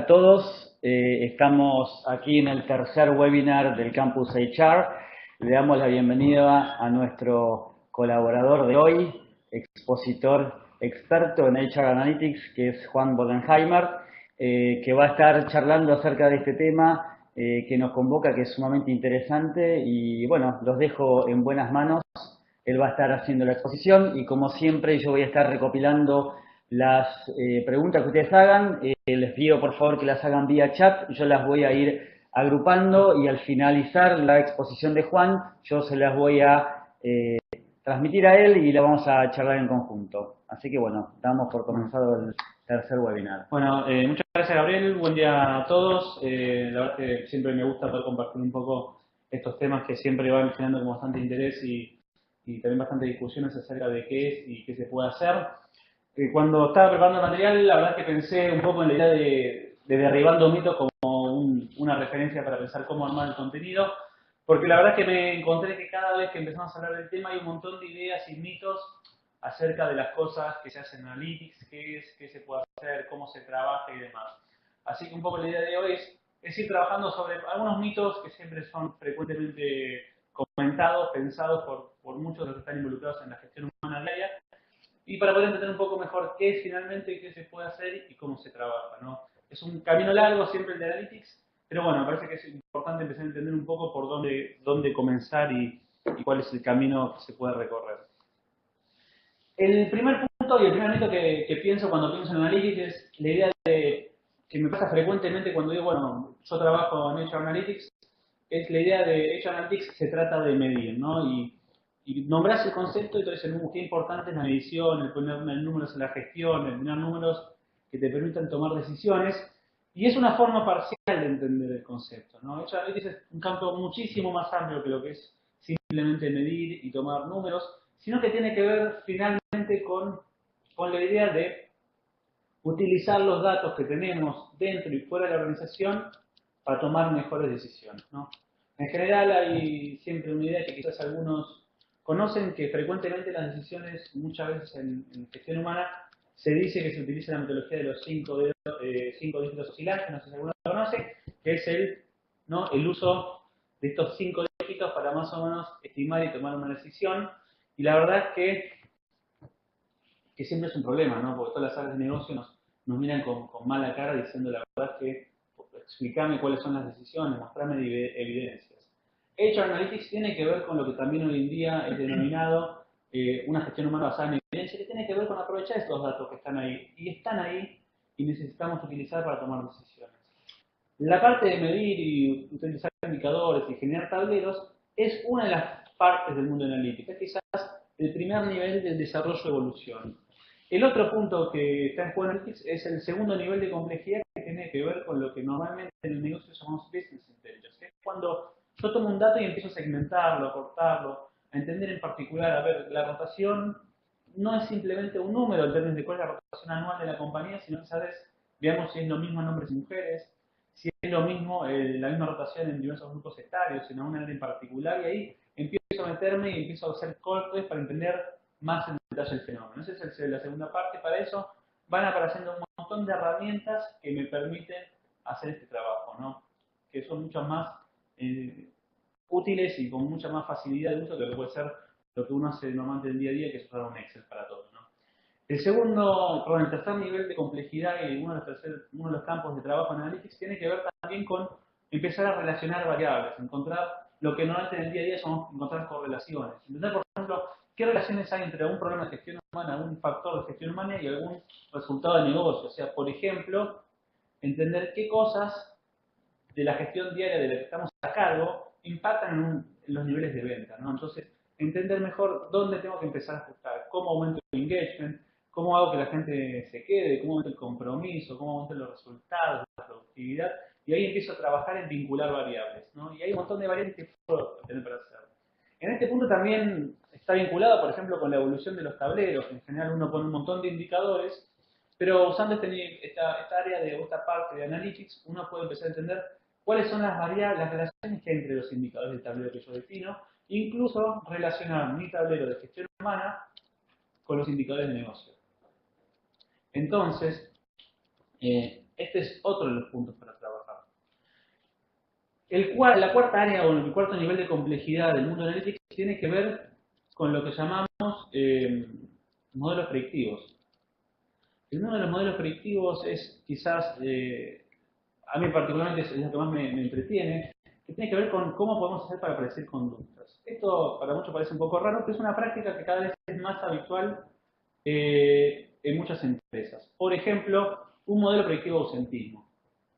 a todos. Estamos aquí en el tercer webinar del Campus HR. Le damos la bienvenida a nuestro colaborador de hoy, expositor experto en HR Analytics, que es Juan Bodenheimer, que va a estar charlando acerca de este tema que nos convoca, que es sumamente interesante. Y bueno, los dejo en buenas manos. Él va a estar haciendo la exposición y, como siempre, yo voy a estar recopilando las preguntas que ustedes hagan. Les pido por favor que las hagan vía chat, yo las voy a ir agrupando y al finalizar la exposición de Juan, yo se las voy a transmitir a él y la vamos a charlar en conjunto. Así que bueno, damos por comenzado el tercer webinar. Bueno, muchas gracias, Gabriel, buen día a todos. La verdad es que siempre me gusta poder compartir un poco estos temas que siempre van generando con bastante interés y también bastante discusiones acerca de qué es y qué se puede hacer. Cuando estaba preparando el material, la verdad es que pensé un poco en la idea de Derribando Mitos como una referencia para pensar cómo armar el contenido, porque la verdad es que me encontré que cada vez que empezamos a hablar del tema hay un montón de ideas y mitos acerca de las cosas que se hacen en Analytics, qué es, qué se puede hacer, cómo se trabaja y demás. Así que un poco la idea de hoy es ir trabajando sobre algunos mitos que siempre son frecuentemente comentados, pensados por muchos de los que están involucrados en la gestión humana diaria, y para poder entender un poco mejor qué es finalmente, qué se puede hacer y cómo se trabaja, ¿no? Es un camino largo siempre el de Analytics, pero bueno, me parece que es importante empezar a entender un poco por dónde comenzar y cuál es el camino que se puede recorrer. El primer punto y el primer mito que pienso cuando pienso en Analytics es la idea de, que me pasa frecuentemente cuando digo, bueno, yo trabajo en HR Analytics, es la idea de HR Analytics se trata de medir, ¿no? Y nombras el concepto y te dicen, qué importante es la medición, el poner números en la gestión, el tener números que te permitan tomar decisiones. Y es una forma parcial de entender el concepto, ¿no? HR Analytics es un campo muchísimo más amplio que lo que es simplemente medir y tomar números, sino que tiene que ver finalmente con la idea de utilizar los datos que tenemos dentro y fuera de la organización para tomar mejores decisiones, ¿no? En general hay siempre una idea que quizás algunos conocen, que frecuentemente las decisiones, muchas veces en gestión humana, se dice que se utiliza la metodología de los cinco dígitos oscilantes, no sé si alguno lo conoce, que es el uso de estos 5 dígitos para más o menos estimar y tomar una decisión. Y la verdad es que siempre es un problema, ¿no? Porque todas las áreas de negocio nos miran con mala cara diciendo la verdad que explícame cuáles son las decisiones, mostrame evidencias. HR Analytics tiene que ver con lo que también hoy en día es denominado una gestión humana basada en evidencia, que tiene que ver con aprovechar estos datos que están ahí y necesitamos utilizar para tomar decisiones. La parte de medir y utilizar indicadores y generar tableros es una de las partes del mundo analítico, es quizás el primer nivel del desarrollo de evolución. El otro punto que está en juego en Analytics es el segundo nivel de complejidad, que tiene que ver con lo que normalmente en el negocio llamamos Business Intelligence, que es cuando yo tomo un dato y empiezo a segmentarlo, a cortarlo, a entender en particular, a ver, la rotación no es simplemente un número en términos de cuál es la rotación anual de la compañía, sino que sabes, veamos si es lo mismo en hombres y mujeres, si es lo mismo, la misma rotación en diversos grupos etarios, en alguna área en particular, y ahí empiezo a meterme y empiezo a hacer cortes para entender más en detalle el fenómeno. Esa es la segunda parte. Para eso van apareciendo un montón de herramientas que me permiten hacer este trabajo, ¿no? Que son mucho más útiles y con mucha más facilidad de uso que lo que puede ser lo que uno hace normalmente en el día a día, que es usar un Excel para todo, ¿no? El tercer nivel de complejidad y uno de los campos de trabajo en Analytics tiene que ver también con empezar a relacionar variables, encontrar lo que normalmente en el día a día somos encontrar correlaciones. Entender, por ejemplo, qué relaciones hay entre algún problema de gestión humana, algún factor de gestión humana y algún resultado de negocio. O sea, por ejemplo, entender qué cosas de la gestión diaria de la que estamos a cargo impactan en los niveles de venta, ¿no? Entonces, entender mejor dónde tengo que empezar a ajustar, cómo aumento el engagement, cómo hago que la gente se quede, cómo aumento el compromiso, cómo aumento los resultados, la productividad, y ahí empiezo a trabajar en vincular variables, ¿no? Y hay un montón de variables que puedo tener para hacer. En este punto también está vinculado, por ejemplo, con la evolución de los tableros. En general uno pone un montón de indicadores, pero usando esta área de esta parte de Analytics, uno puede empezar a entender cuáles son las variables, las relaciones que hay entre los indicadores del tablero que yo defino, incluso relacionar mi tablero de gestión humana con los indicadores de negocio. Entonces, Este es otro de los puntos para trabajar. La cuarta área o el cuarto nivel de complejidad del mundo analytics tiene que ver con lo que llamamos modelos predictivos. El mundo de los modelos predictivos es quizás, a mí particularmente es lo que más me entretiene, que tiene que ver con cómo podemos hacer para predecir conductas. Esto para muchos parece un poco raro, pero es una práctica que cada vez es más habitual en muchas empresas. Por ejemplo, un modelo predictivo de ausentismo.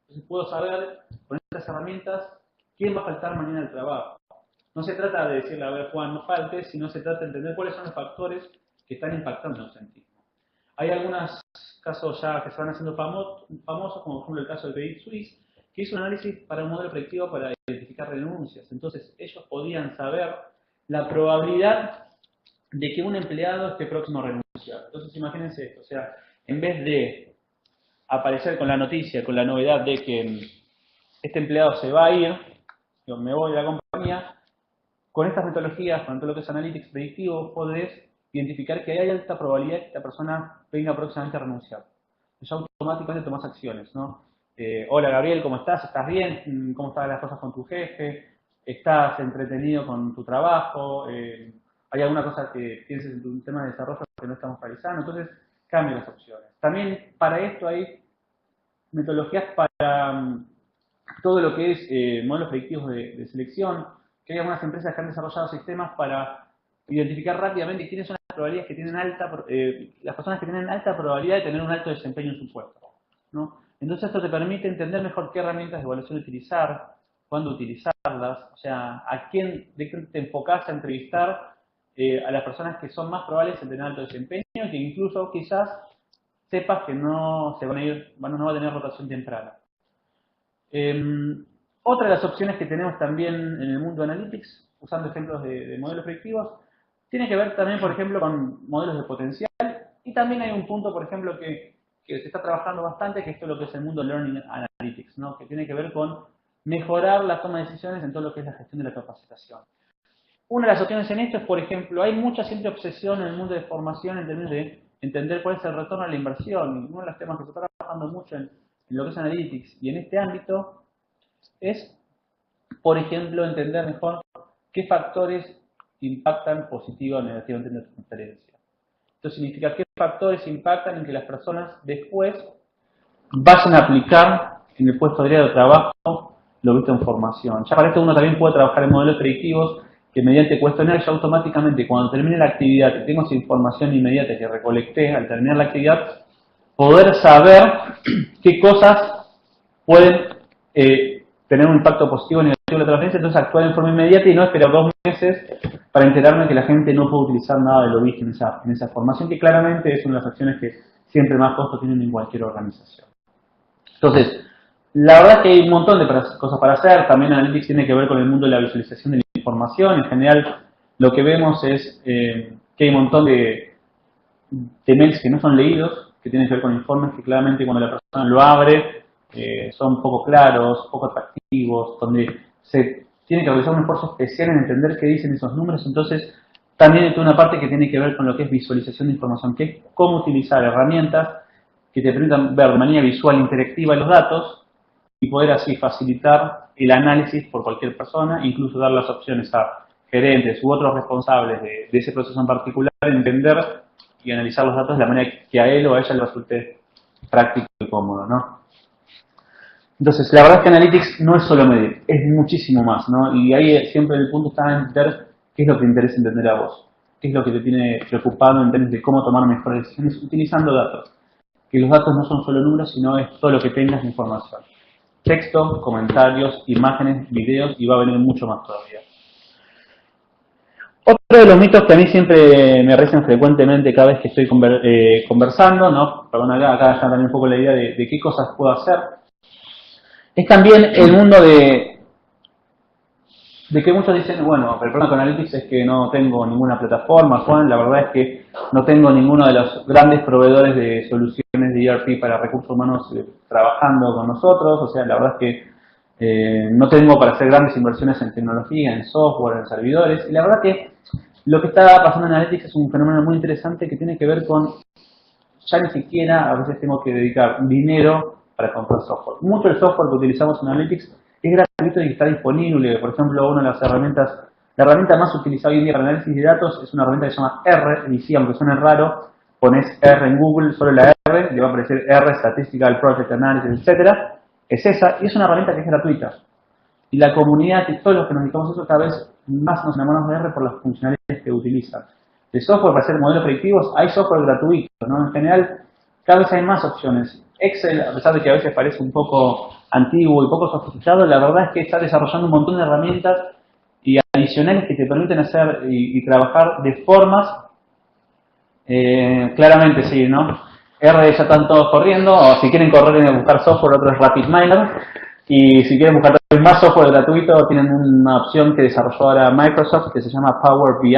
Entonces puedo saber con estas herramientas quién va a faltar mañana al trabajo. No se trata de decirle, a ver, Juan, no faltes, sino se trata de entender cuáles son los factores que están impactando el ausentismo. Hay algunos casos ya que se van haciendo famosos, como por ejemplo el caso del Credit Suisse, que hizo un análisis para un modelo predictivo para identificar renuncias. Entonces, ellos podían saber la probabilidad de que un empleado esté próximo a renunciar. Entonces, imagínense esto, o sea, en vez de aparecer con la noticia, con la novedad de que este empleado se va a ir, yo me voy de la compañía, con estas metodologías, con todo lo que es analytics predictivo, podés identificar que hay alta probabilidad que esta persona venga próximamente a renunciar. Ya automáticamente tomás acciones, ¿no? Hola Gabriel, ¿cómo estás? ¿Estás bien? ¿Cómo están las cosas con tu jefe? ¿Estás entretenido con tu trabajo? ¿Hay alguna cosa que pienses en tu tema de desarrollo que no estamos realizando? Entonces, cambia las opciones. También para esto hay metodologías para todo lo que es modelos predictivos de selección, que hay algunas empresas que han desarrollado sistemas para identificar rápidamente quiénes son las probabilidades que tienen las personas que tienen alta probabilidad de tener un alto desempeño en su puesto, ¿no? Entonces esto te permite entender mejor qué herramientas de evaluación utilizar, cuándo utilizarlas, o sea, de qué te enfocás a entrevistar a las personas que son más probables en tener alto desempeño, y que incluso quizás sepas que no va a tener rotación temprana. Otra de las opciones que tenemos también en el mundo de Analytics, usando ejemplos de modelos predictivos, tiene que ver también, por ejemplo, con modelos de potencial, y también hay un punto, por ejemplo, que se está trabajando bastante, que esto es lo que es el mundo Learning Analytics, ¿no? Que tiene que ver con mejorar la toma de decisiones en todo lo que es la gestión de la capacitación. Una de las opciones en esto es, por ejemplo, hay mucha siempre obsesión en el mundo de formación en términos de entender cuál es el retorno a la inversión, y uno de los temas que se está trabajando mucho en lo que es Analytics y en este ámbito es, por ejemplo, entender mejor qué factores impactan positiva o negativamente en la transferencia. Esto significa qué factores impactan en que las personas después vayan a aplicar en el puesto de trabajo lo visto en formación. Ya para esto uno también puede trabajar en modelos predictivos que mediante cuestionarios automáticamente cuando termine la actividad y tengo esa información inmediata que recolecté al terminar la actividad, poder saber qué cosas pueden tener un impacto positivo o negativo en la transferencia, entonces actuar en forma inmediata y no esperar 2 meses para enterarme que la gente no puede utilizar nada de lo visto en esa formación, que claramente es una de las acciones que siempre más costo tienen en cualquier organización. Entonces, la verdad es que hay un montón de cosas para hacer. También Analytics tiene que ver con el mundo de la visualización de la información. En general, lo que vemos es que hay un montón de mails que no son leídos, que tienen que ver con informes que claramente cuando la persona lo abre son poco claros, poco atractivos, donde se tiene que realizar un esfuerzo especial en entender qué dicen esos números. Entonces, también hay toda una parte que tiene que ver con lo que es visualización de información, que es cómo utilizar herramientas que te permitan ver de manera visual e interactiva los datos y poder así facilitar el análisis por cualquier persona, incluso dar las opciones a gerentes u otros responsables de ese proceso en particular, entender y analizar los datos de la manera que a él o a ella le resulte práctico y cómodo, ¿no? Entonces, la verdad es que Analytics no es solo medir, es muchísimo más, ¿no? Y ahí siempre el punto está en entender qué es lo que te interesa entender a vos, qué es lo que te tiene preocupado en términos de cómo tomar mejores decisiones utilizando datos. Que los datos no son solo números, sino es todo lo que tengas de información. Texto, comentarios, imágenes, videos, y va a venir mucho más todavía. Otro de los mitos que a mí siempre me aparecen frecuentemente cada vez que estoy conversando, ¿no? Perdón, acá ya también un poco la idea de qué cosas puedo hacer, es también el mundo de que muchos dicen, bueno, el problema con Analytics es que no tengo ninguna plataforma, Juan, la verdad es que no tengo ninguno de los grandes proveedores de soluciones de ERP para recursos humanos trabajando con nosotros, o sea, la verdad es que no tengo para hacer grandes inversiones en tecnología, en software, en servidores, y la verdad que lo que está pasando en Analytics es un fenómeno muy interesante que tiene que ver con, ya ni siquiera a veces tengo que dedicar dinero para comprar software. Mucho del software que utilizamos en Analytics es gratuito y está disponible. Por ejemplo, una de las herramientas, la herramienta más utilizada hoy en día para análisis de datos es una herramienta que se llama R, y sí, aunque suene raro, pones R en Google, solo la R, le va a aparecer R, Statistical Project Analysis, etcétera. Es esa, y es una herramienta que es gratuita. Y la comunidad y todos los que nos dedicamos a eso cada vez más nos enamoramos de R por las funcionalidades que utilizan. De software para hacer modelos predictivos hay software gratuito, ¿no? En general, cada vez hay más opciones. Excel, a pesar de que a veces parece un poco antiguo y poco sofisticado, la verdad es que está desarrollando un montón de herramientas y adicionales que te permiten hacer y trabajar de formas, claramente sí, ¿no? R ya están todos corriendo, o si quieren correr en buscar software, otro es RapidMiner, y si quieren buscar más software gratuito, tienen una opción que desarrolló ahora Microsoft que se llama Power BI,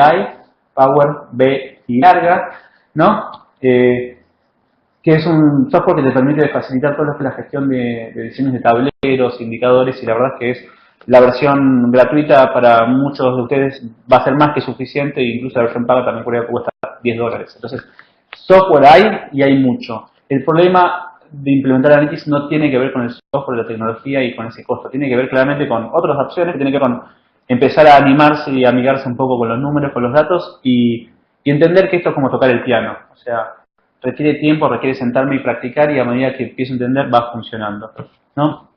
Power B y larga, ¿no? Que es un software que te permite facilitar todo lo que es la gestión de diseños de tableros, indicadores, y la verdad es que es la versión gratuita para muchos de ustedes va a ser más que suficiente, e incluso la versión paga también cuesta $10. Entonces, software hay y hay mucho. El problema de implementar Analytics no tiene que ver con el software, la tecnología y con ese costo. Tiene que ver claramente con otras opciones, que tiene que ver con empezar a animarse y amigarse un poco con los números, con los datos y entender que esto es como tocar el piano. O sea, requiere tiempo, requiere sentarme y practicar y a medida que empiezo a entender va funcionando, ¿no?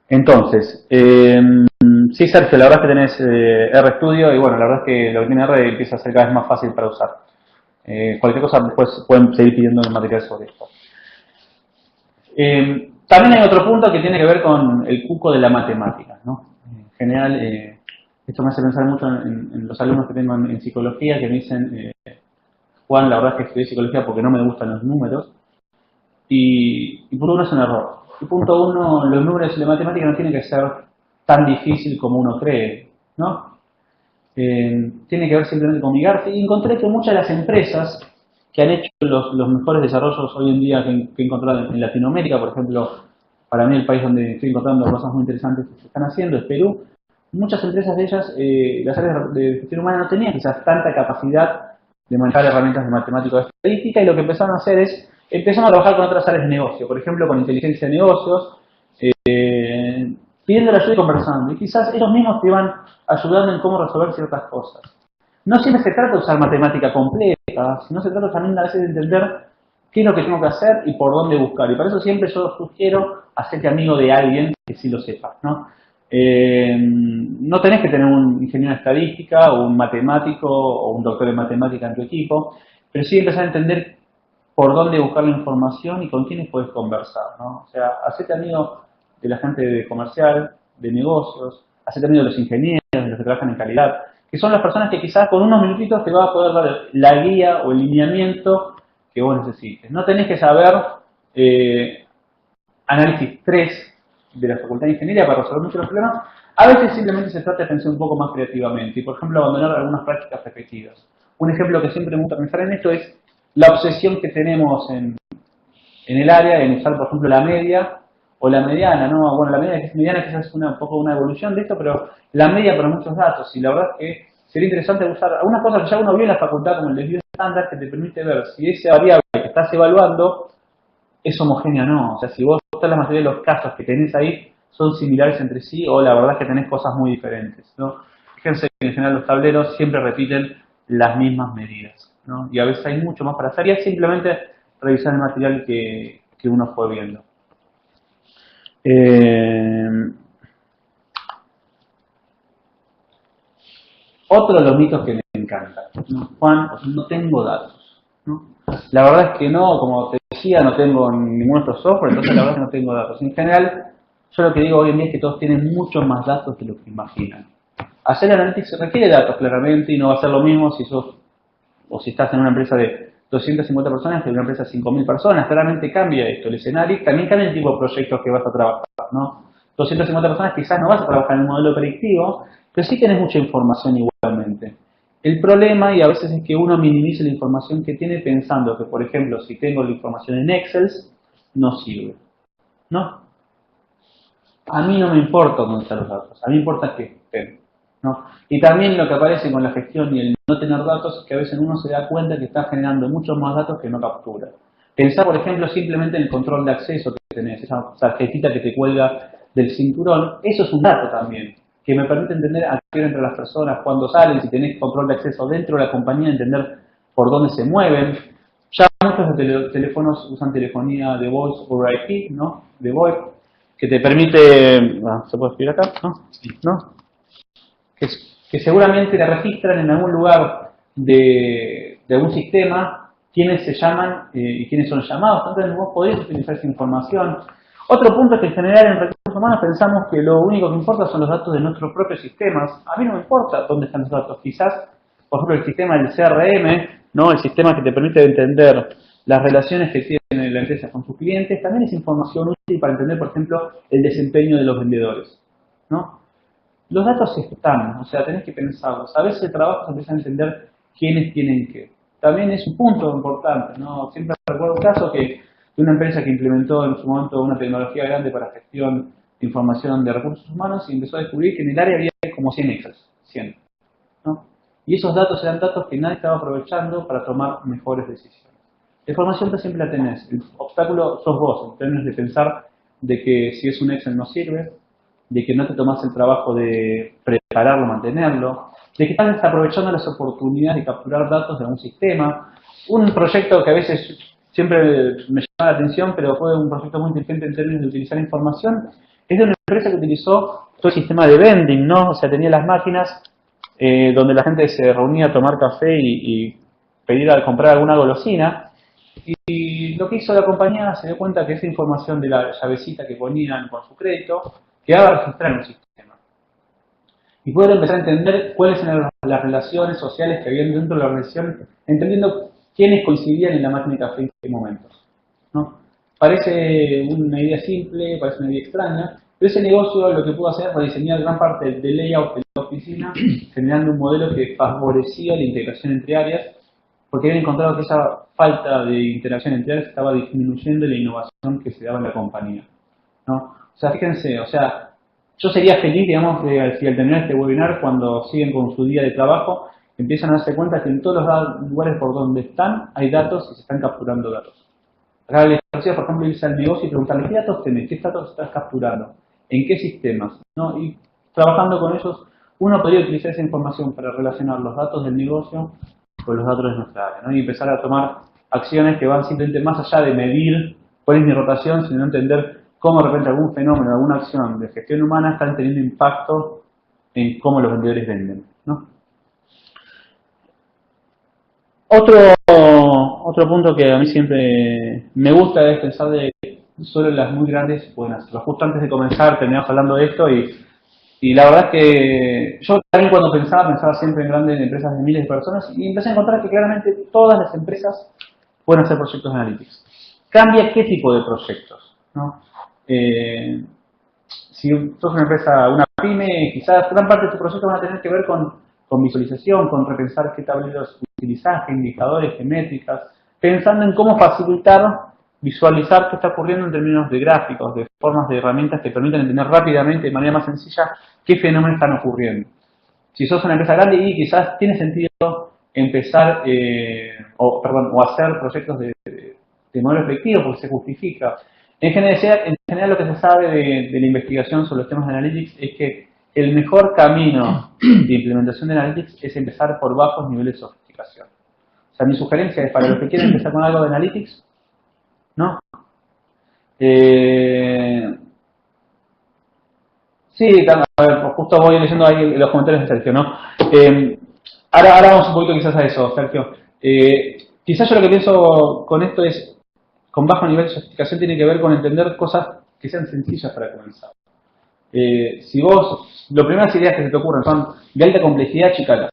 Entonces, sí, Sergio, la verdad es que tenés RStudio y bueno, la verdad es que lo que tiene R empieza a ser cada vez más fácil para usar. Cualquier cosa después pueden seguir pidiendo material sobre esto. También hay otro punto que tiene que ver con el cuco de la matemática, ¿no? En general, esto me hace pensar mucho en los alumnos que tengo en psicología que me dicen, Juan, la verdad es que estudié psicología porque no me gustan los números. Y punto uno es un error. Y punto uno, los números y la matemática no tienen que ser tan difícil como uno cree, ¿no? Tiene que ver simplemente con migrarse. Y encontré que muchas de las empresas que han hecho los mejores desarrollos hoy en día que he encontrado en Latinoamérica, por ejemplo, para mí el país donde estoy encontrando cosas muy interesantes que se están haciendo es Perú. Muchas empresas de ellas, las áreas de gestión humana no tenían quizás tanta capacidad de manejar herramientas de matemática o de estadística, y lo que empezaron a hacer es, empezaron a trabajar con otras áreas de negocio, por ejemplo con inteligencia de negocios, pidiendo la ayuda y conversando, y quizás ellos mismos te iban ayudando en cómo resolver ciertas cosas. No siempre se trata de usar matemática compleja, sino se trata también a veces de entender qué es lo que tengo que hacer y por dónde buscar, y para eso siempre yo sugiero hacerte amigo de alguien que sí lo sepa, ¿no? No tenés que tener un ingeniero de estadística o un matemático o un doctor en matemática en tu equipo, pero sí empezar a entender por dónde buscar la información y con quiénes puedes conversar, ¿no? O sea, hacete amigo de la gente de comercial, de negocios, hacete amigo de los ingenieros, de los que trabajan en calidad, que son las personas que quizás con unos minutitos te va a poder dar la guía o el lineamiento que vos necesites. No tenés que saber análisis 3 de la Facultad de Ingeniería para resolver muchos de los problemas. A veces simplemente se trata de pensar un poco más creativamente y, por ejemplo, abandonar algunas prácticas repetidas. Un ejemplo que siempre me gusta pensar en esto es la obsesión que tenemos en el área en usar, por ejemplo, la media o la mediana, ¿no? Bueno, la mediana quizás es un poco una evolución de esto, pero la media para muchos datos, y la verdad es que sería interesante usar algunas cosas que ya uno vio en la facultad, como el desvío estándar, que te permite ver si esa variable que estás evaluando es homogénea o no. O sea, si vos todas las mayoría de los casos que tenés ahí son similares entre sí, o la verdad es que tenés cosas muy diferentes, ¿no? Fíjense que en general los tableros siempre repiten las mismas medidas, ¿no? Y a veces hay mucho más para hacer, y es simplemente revisar el material que uno fue viendo. Otro de los mitos que me encanta, ¿no? Juan, no tengo datos, ¿no? La verdad es que no, como te decía, no tengo ningún otro software, entonces la verdad es que no tengo datos. En general, yo lo que digo hoy en día es que todos tienen muchos más datos de lo que imaginan. Hacer analytics requiere datos claramente, y no va a ser lo mismo si sos, o si estás en una empresa de 250 personas que en una empresa de 5.000 personas. Claramente cambia esto, el escenario, también cambia el tipo de proyectos que vas a trabajar, ¿no? 250 personas quizás no vas a trabajar en un modelo predictivo, pero sí tenés mucha información igualmente. El problema, y a veces, es que uno minimiza la información que tiene pensando que, por ejemplo, si tengo la información en Excel, no sirve, ¿no? A mí no me importa dónde están los datos, a mí me importa que estén, ¿no? Y también lo que aparece con la gestión y el no tener datos es que a veces uno se da cuenta que está generando muchos más datos que no captura. Pensá, por ejemplo, simplemente en el control de acceso que tenés, esa tarjetita que te cuelga del cinturón. Eso es un dato también, que me permite entender a qué hora entran las personas, cuándo salen, si tenés control de acceso dentro de la compañía, entender por dónde se mueven. Ya muchos de teléfonos usan telefonía de voice over IP, ¿no? De VoIP, que te permite... ¿se puede escribir acá? ¿No? Que seguramente le registran en algún lugar de algún sistema quiénes se llaman y quiénes son llamados. Entonces vos podés utilizar esa información. Otro punto es que en general en recursos humanos pensamos que lo único que importa son los datos de nuestros propios sistemas. A mí no me importa dónde están los datos. Quizás, por ejemplo, el sistema del CRM, ¿no? El sistema que te permite entender las relaciones que tiene la empresa con sus clientes, también es información útil para entender, por ejemplo, el desempeño de los vendedores, ¿no? Los datos están, o sea, tenés que pensarlos. A veces el trabajo se empieza a entender quiénes tienen qué. También es un punto importante, ¿no? Siempre recuerdo un caso de una empresa que implementó en su momento una tecnología grande para gestión de información de recursos humanos y empezó a descubrir que en el área había como 100 Excel, 100, ¿no? Y esos datos eran datos que nadie estaba aprovechando para tomar mejores decisiones. La información tú siempre la tenés. El obstáculo sos vos, en términos de pensar de que si es un Excel no sirve, de que no te tomas el trabajo de prepararlo, mantenerlo, de que estás aprovechando las oportunidades de capturar datos de un sistema. Un proyecto que a veces siempre me llama la atención, pero fue un proyecto muy inteligente en términos de utilizar información, es de una empresa que utilizó todo el sistema de vending, ¿no? O sea, tenía las máquinas donde la gente se reunía a tomar café y pedir a comprar alguna golosina. Y lo que hizo la compañía se dio cuenta que esa información de la llavecita que ponían con su crédito quedaba registrada en un sistema. Y poder empezar a entender cuáles eran las relaciones sociales que había dentro de la organización, entendiendo quiénes coincidían en la máquina de café en qué momentos, ¿no? Parece una idea simple, parece una idea extraña, pero ese negocio lo que pudo hacer fue diseñar gran parte del layout de la oficina, generando un modelo que favorecía la integración entre áreas, porque habían encontrado que esa falta de interacción entre áreas estaba disminuyendo la innovación que se daba en la compañía, ¿no? O sea, fíjense, o sea, yo sería feliz, digamos, si al terminar este webinar, cuando siguen con su día de trabajo, empiezan a darse cuenta que en todos los lugares por donde están hay datos y se están capturando datos. Acá les decía, por ejemplo, irse al negocio y preguntarle, ¿qué datos tenés? ¿Qué datos estás capturando? ¿En qué sistemas? ¿No? Y trabajando con ellos, uno podría utilizar esa información para relacionar los datos del negocio con los datos de nuestra área, ¿no? Y empezar a tomar acciones que van simplemente más allá de medir cuál es mi rotación, sino entender cómo de repente algún fenómeno, alguna acción de gestión humana están teniendo impacto en cómo los vendedores venden, ¿no? Otro punto que a mí siempre me gusta es pensar de solo las muy grandes pueden hacerlo. Justo antes de comenzar terminamos hablando de esto y la verdad es que yo también cuando pensaba siempre en grandes empresas de miles de personas y empecé a encontrar que claramente todas las empresas pueden hacer proyectos de analytics. Cambia qué tipo de proyectos, ¿no? Si sos una empresa, una pyme, quizás gran parte de tu proyecto van a tener que ver con visualización, con repensar qué tableros utilizás, qué indicadores, qué métricas, pensando en cómo facilitar, visualizar qué está ocurriendo en términos de gráficos, de formas de herramientas que permitan entender rápidamente, de manera más sencilla, qué fenómenos están ocurriendo. Si sos una empresa grande y quizás tiene sentido empezar o hacer proyectos de modelo efectivo porque se justifica. En general lo que se sabe de la investigación sobre los temas de Analytics es que el mejor camino de implementación de Analytics es empezar por bajos niveles de sofisticación. O sea, mi sugerencia es para los que quieren empezar con algo de Analytics, ¿no? Sí, a ver, justo voy leyendo ahí los comentarios de Sergio, ¿no? Ahora vamos un poquito quizás a eso, Sergio. Quizás yo lo que pienso con esto es, con bajo nivel de sofisticación tiene que ver con entender cosas que sean sencillas para comenzar. Si vos, las primeras ideas que se te ocurren son de alta complejidad, chicalas,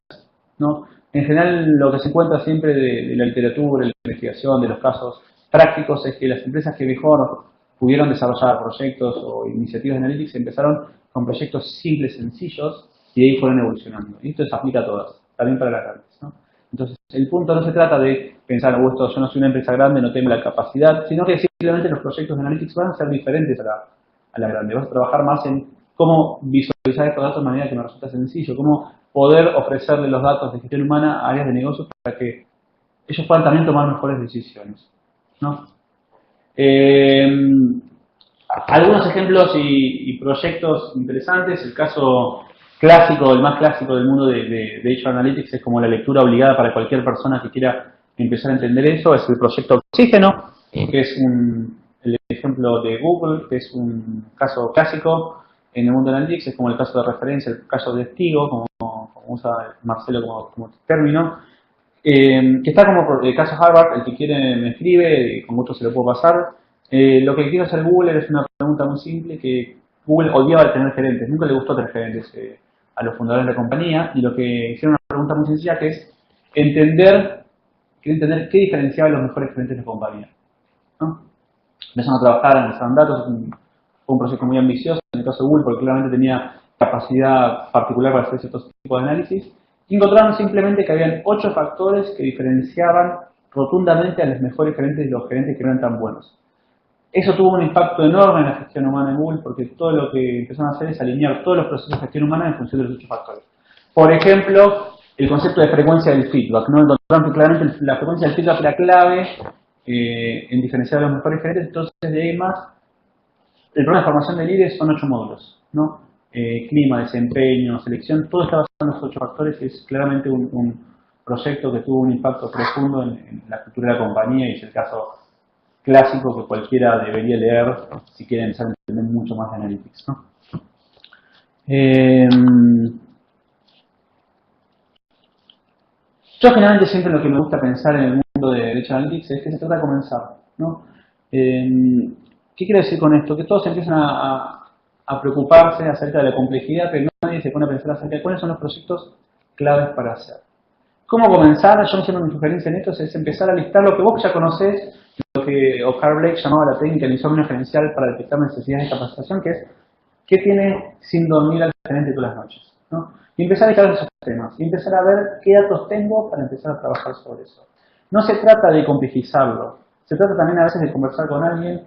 ¿no? En general lo que se encuentra siempre de la literatura, de la investigación, de los casos prácticos, es que las empresas que mejor pudieron desarrollar proyectos o iniciativas de analytics empezaron con proyectos simples, sencillos, y de ahí fueron evolucionando. Y esto se aplica a todas, también para las grandes, ¿no? Entonces, el punto no se trata de pensar, esto, yo no soy una empresa grande, no tengo la capacidad, sino que simplemente los proyectos de analytics van a ser diferentes a la grande. Vas a trabajar más en cómo visualizar estos datos de manera que me resulta sencillo, cómo poder ofrecerle los datos de gestión humana a áreas de negocios para que ellos puedan también tomar mejores decisiones. ¿no? Algunos ejemplos y proyectos interesantes. El caso clásico, el más clásico del mundo de Data Analytics es como la lectura obligada para cualquier persona que quiera empezar a entender eso, es el proyecto Oxígeno, que es el ejemplo de Google, que es un caso clásico en el mundo de Analytics, es como el caso de referencia, el caso de testigo, como usa Marcelo como término, que está como el caso Harvard. El que quiere me escribe, con gusto se lo puedo pasar. Lo que quiero hacer Google es una pregunta muy simple, que Google odiaba tener gerentes, nunca le gustó tener gerentes a los fundadores de la compañía, y lo que hicieron una pregunta muy sencilla, que es entender qué diferenciaba a los mejores gerentes de la compañía, ¿no? Empezaron a trabajar, analizaron datos, fue un proyecto muy ambicioso en el caso de Google, porque claramente tenía capacidad particular para hacer ciertos tipos de análisis, y encontraron simplemente que habían 8 factores que diferenciaban rotundamente a los mejores gerentes y los gerentes que no eran tan buenos. Eso tuvo un impacto enorme en la gestión humana en Google, porque todo lo que empezaron a hacer es alinear todos los procesos de gestión humana en función de los 8 factores. Por ejemplo, el concepto de frecuencia del feedback, ¿no? Encontraron que claramente la frecuencia del feedback era clave en diferenciar a los mejores gerentes. Entonces, de ahí más, el programa de formación de líderes son 8 módulos, ¿no? Clima, desempeño, selección, todo está basado en los 8 factores, y es claramente un proyecto que tuvo un impacto profundo en la cultura de la compañía, y es el caso clásico que cualquiera debería leer si quiere empezar a entender mucho más de Analytics, ¿no? Yo generalmente siempre lo que me gusta pensar en el mundo de Data Analytics es que se trata de comenzar, ¿no? ¿Qué quiero decir con esto? Que todos empiezan a preocuparse acerca de la complejidad, pero nadie se pone a pensar acerca de cuáles son los proyectos claves para hacer. ¿Cómo comenzar? Yo siempre mi sugerencia en esto es empezar a listar lo que vos ya conocés, lo que O'Hare Blake llamaba la técnica del insomnio gerencial para detectar necesidades de capacitación, que es ¿qué tiene sin dormir al gerente todas las noches, ¿no? Y empezar a instalar esos temas, y empezar a ver qué datos tengo para empezar a trabajar sobre eso. No se trata de complejizarlo, se trata también a veces de conversar con alguien.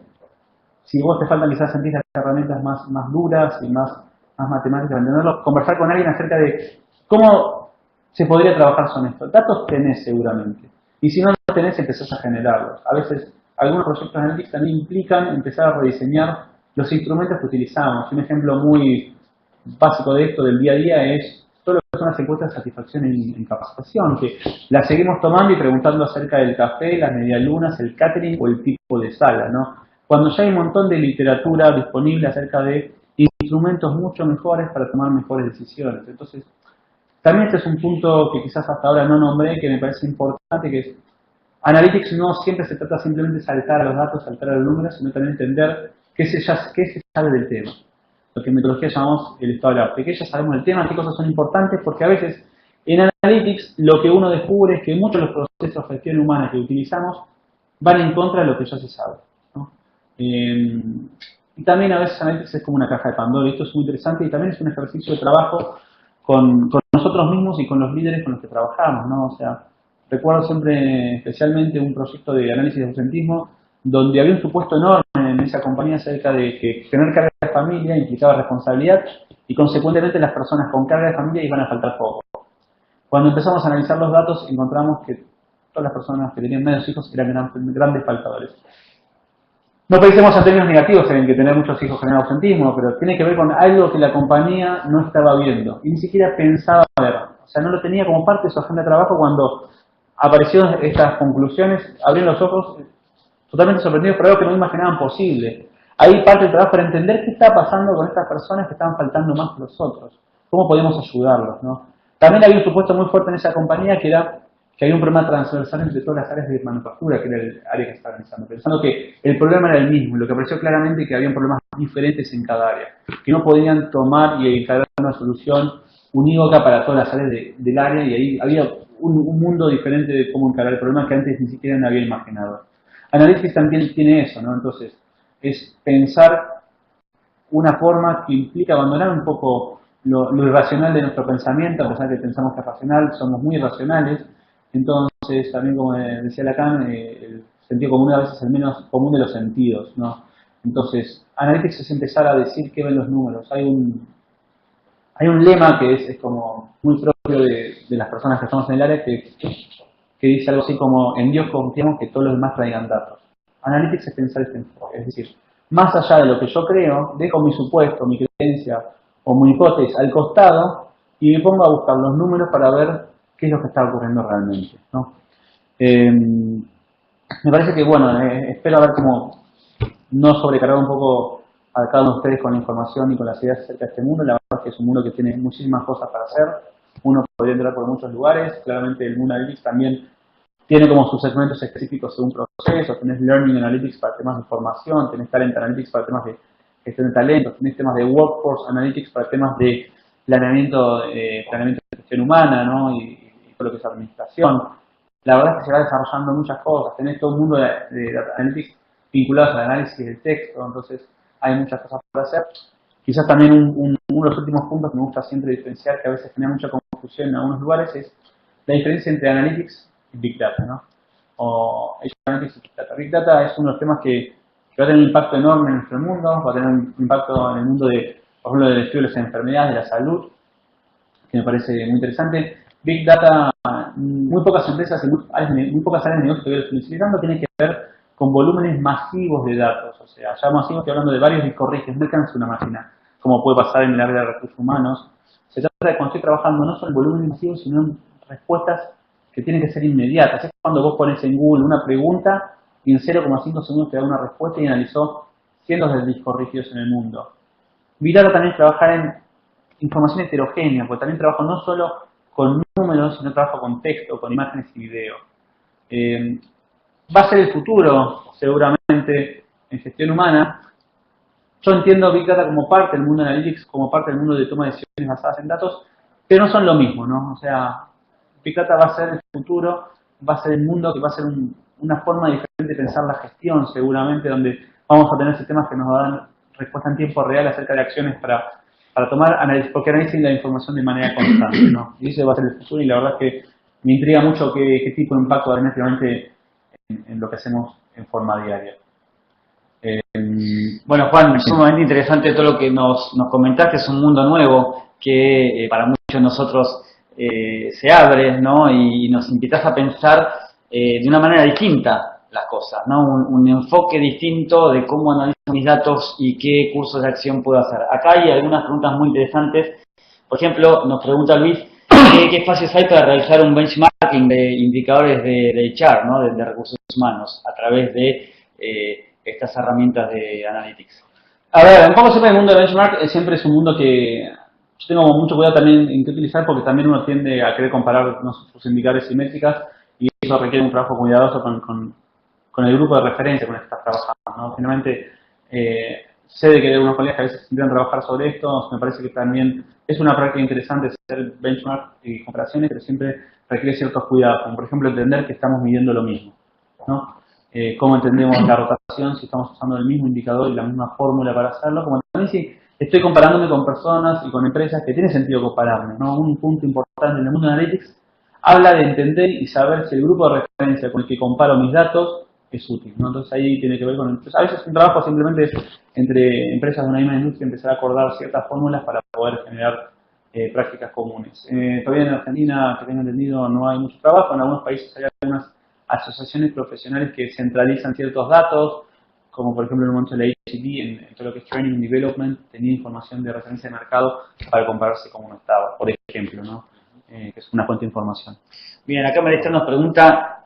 Si vos te faltan quizás sentir las herramientas más duras y más matemáticas para entenderlo, conversar con alguien acerca de cómo se podría trabajar sobre esto. Datos tenés seguramente, y si no los tenés, empezás a generarlos. A veces algunos proyectos analíticos también implican empezar a rediseñar los instrumentos que utilizamos. Un ejemplo muy básico de esto del día a día es todo lo que son las encuestas de satisfacción en capacitación, que las seguimos tomando y preguntando acerca del café, las medialunas, el catering o el tipo de sala, ¿no? Cuando ya hay un montón de literatura disponible acerca de instrumentos mucho mejores para tomar mejores decisiones. Entonces, también este es un punto que quizás hasta ahora no nombré, que me parece importante, que es Analytics no siempre se trata simplemente de saltar a los datos, saltar a los números, sino también entender qué se sabe del tema. Lo que en metodología llamamos el estado del arte, que ya sabemos del tema, qué cosas son importantes, porque a veces en Analytics lo que uno descubre es que muchos de los procesos de gestión humana que utilizamos van en contra de lo que ya se sabe, ¿no? Y también a veces Analytics es como una caja de Pandora, y esto es muy interesante, y también es un ejercicio de trabajo con nosotros mismos y con los líderes con los que trabajamos, ¿no? O sea, recuerdo siempre especialmente un proyecto de análisis de ausentismo donde había un supuesto enorme en esa compañía acerca de que tener carga de familia implicaba responsabilidad, y consecuentemente las personas con carga de familia iban a faltar poco. Cuando empezamos a analizar los datos, encontramos que todas las personas que tenían menos hijos eran grandes faltadores. No pensemos en términos negativos en que tener muchos hijos genera ausentismo, pero tiene que ver con algo que la compañía no estaba viendo y ni siquiera pensaba ver. O sea, no lo tenía como parte de su agenda de trabajo. Cuando aparecieron estas conclusiones, abrieron los ojos totalmente sorprendidos por algo que no imaginaban posible. Ahí parte del trabajo era entender qué está pasando con estas personas que estaban faltando más que los otros. ¿Cómo podemos ayudarlos, ¿no? También había un supuesto muy fuerte en esa compañía que era que había un problema transversal entre todas las áreas de manufactura, que era el área que estaba analizando, pensando que el problema era el mismo. Lo que apareció claramente que había problemas diferentes en cada área, que no podían tomar y encargar una solución unívoca para todas las áreas del área, y ahí había un mundo diferente de cómo encarar el problema que antes ni siquiera me había imaginado. Analytics también tiene eso, ¿no? Entonces, es pensar una forma que implica abandonar un poco lo irracional de nuestro pensamiento, a pesar de que pensamos que es racional, somos muy irracionales. Entonces, también como decía Lacan, el sentido común a veces es el menos común de los sentidos, ¿no? Entonces, Analytics es empezar a decir qué ven los números. Hay un lema que es como muy propio de las personas que estamos en el área, que dice algo así como: en Dios confiamos que todos los demás traigan datos. Analytics es pensar este enfoque, es decir, más allá de lo que yo creo, dejo mi supuesto, mi creencia o mi hipótesis al costado y me pongo a buscar los números para ver qué es lo que está ocurriendo realmente, ¿no? Me parece que, bueno, espero haber como no sobrecargado un poco a cada uno de ustedes con la información y con las ideas acerca de este mundo. La verdad es que es un mundo que tiene muchísimas cosas para hacer. Uno podría entrar por muchos lugares. Claramente el mundo Analytics también tiene como sus segmentos específicos según procesos. Tenés Learning Analytics para temas de formación, tenés Talent Analytics para temas de gestión de talentos, tenés temas de Workforce Analytics para temas de planeamiento de gestión humana, ¿no? Y todo lo que es administración. La verdad es que se va desarrollando muchas cosas. Tenés todo un mundo de Data Analytics vinculados al análisis del texto, entonces hay muchas cosas por hacer. Quizás también uno de los últimos puntos que me gusta siempre diferenciar, que a veces genera mucha confusión en algunos lugares, es la diferencia entre Analytics y Big Data, ¿no? O Analytics y Big Data. Big Data es uno de los temas que va a tener un impacto enorme en nuestro mundo, va a tener un impacto en el mundo de, por ejemplo, del estudio de las enfermedades, de la salud, que me parece muy interesante. Big Data, muy pocas empresas, muy pocas áreas de negocio que yo lo estoy utilizando, tienen que ver con volúmenes masivos de datos. O sea, ya masivos, estoy hablando de varios discorriges, no alcanza una máquina, como puede pasar en el área de recursos humanos. Se trata de cuando estoy trabajando no solo en volúmenes masivos, sino en respuestas que tienen que ser inmediatas. Es cuando vos pones en Google una pregunta y en 0,5 segundos te da una respuesta y analizó cientos de discorrigios en el mundo. Big Data también es trabajar en información heterogénea, porque también trabajo no solo con números, sino trabajo con texto, con imágenes y video. Va a ser el futuro, seguramente, en gestión humana. Yo entiendo Big Data como parte del mundo de Analytics, como parte del mundo de toma de decisiones basadas en datos, pero no son lo mismo, ¿no? O sea, Big Data va a ser el futuro, va a ser el mundo que va a ser una forma diferente de pensar la gestión, seguramente, donde vamos a tener sistemas que nos dan respuesta en tiempo real acerca de acciones para tomar análisis, porque analicen la información de manera constante, ¿no? Y ese va a ser el futuro y la verdad es que me intriga mucho qué tipo de impacto va a tener realmente en lo que hacemos en forma diaria. Bueno, Juan, sumamente interesante todo lo que nos comentaste. Es un mundo nuevo que para muchos de nosotros se abre, ¿no? Y nos invitas a pensar de una manera distinta las cosas, ¿no? Un enfoque distinto de cómo analizo mis datos y qué cursos de acción puedo hacer. Acá hay algunas preguntas muy interesantes. Por ejemplo, nos pregunta Luis, ¿qué espacios hay para realizar un benchmarking de indicadores de HR, ¿no? de recursos humanos, a través de estas herramientas de Analytics? A ver, un poco siempre el mundo de benchmark siempre es un mundo que yo tengo mucho cuidado también en qué utilizar, porque también uno tiende a querer comparar sus indicadores y métricas, y eso requiere un trabajo cuidadoso con el grupo de referencia con el que estás trabajando, ¿no? Finalmente, sé de que hay unos colegas que a veces intentan trabajar sobre esto. Me parece que también es una práctica interesante hacer benchmark y comparaciones, pero siempre requiere ciertos cuidados, como por ejemplo entender que estamos midiendo lo mismo, ¿no? Cómo entendemos la rotación, si estamos usando el mismo indicador y la misma fórmula para hacerlo, como también si estoy comparándome con personas y con empresas que tiene sentido compararme, ¿no? Un punto importante en el mundo de Analytics habla de entender y saber si el grupo de referencia con el que comparo mis datos es útil, ¿no? Entonces ahí tiene que ver con... Entonces, a veces un trabajo simplemente es entre empresas de una misma industria empezar a acordar ciertas fórmulas para poder generar prácticas comunes. Todavía en Argentina, que tengo entendido, no hay mucho trabajo. En algunos países hay algunas asociaciones profesionales que centralizan ciertos datos, como por ejemplo en el momento de la HED, en todo lo que es Training and Development, tenía información de referencia de mercado para compararse con uno estaba, por ejemplo, ¿no? Que es una fuente de información. Bien, acá María Esther nos pregunta,